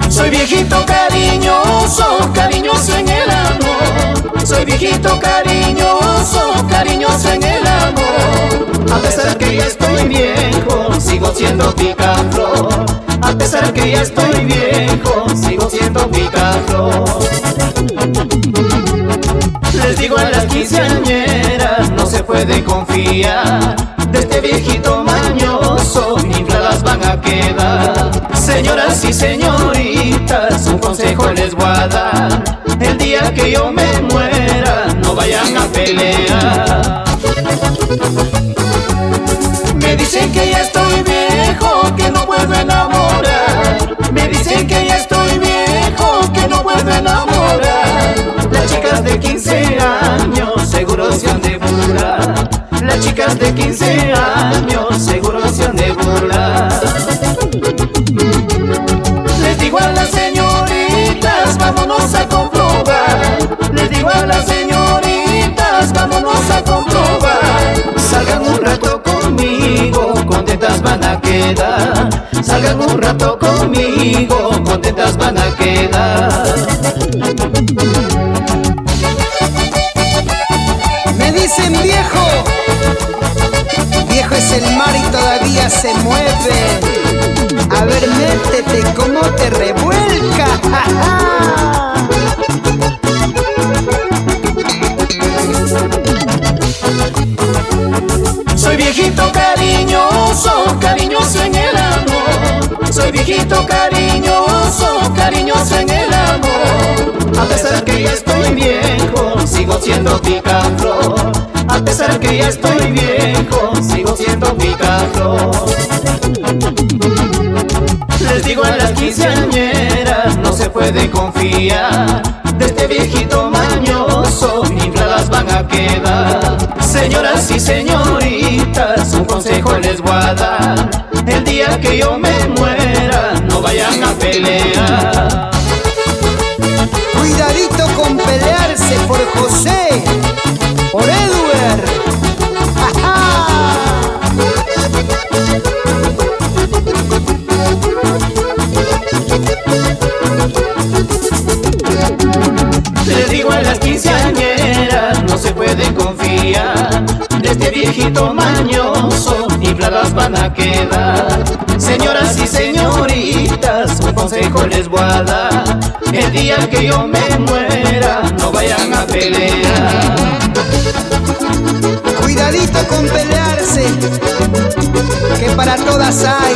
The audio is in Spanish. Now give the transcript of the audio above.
Soy viejito cariñoso, cariñoso en el amor. Soy viejito cariñoso, cariñoso en el amor. A pesar que ya estoy viejo, sigo siendo picaflor. A pesar que ya estoy viejo, sigo siendo picaflor. Les digo a las quinceañeras, no se puede confiar. De este viejito mañoso, infladas van a quedar. Señoras y señoritas, un consejo les voy a dar. El día que yo me muera, no vayan a pelear. Me dicen que ya estoy viejo, que no vuelvo a enamorar. Me dicen que ya estoy viejo, que no vuelvo a enamorar. Las chicas de 15 años seguro se han de burlar. Las chicas de 15 años seguro se han de burlar. Les digo a las señoritas, vámonos a comprobar. Les digo a las señoritas, vámonos a comprobar. Salgan un rato conmigo, contentas van a quedar. Salgan un rato conmigo, contentas van a quedar. Me dicen viejo, viejo es el mar y todavía se mueve. A ver, métete cómo te revuelca. Soy viejito cariñoso, cariñoso en el amor. Soy viejito cariñoso, cariñoso en el amor. A pesar que ya estoy viejo, sigo siendo picaflor. A pesar que ya estoy viejo, sigo siendo picaflor. Les digo a las quinceañeras, no se puede confiar. De este viejito mañoso, infladas van a quedar. Señoras y señoritas, un consejo les voy a dar. El día que yo me muera, no vayan a pelear. Cuidadito con pelearse por José, por Edward. Les digo a las quinceañeras, no se puede confiar. De este viejito mañoso, infladas van a quedar. Señoras y señoritas, un consejo les voy a dar. El día que yo me muera, no vayan a pelear. Cuidadito con pelearse, que para todas hay.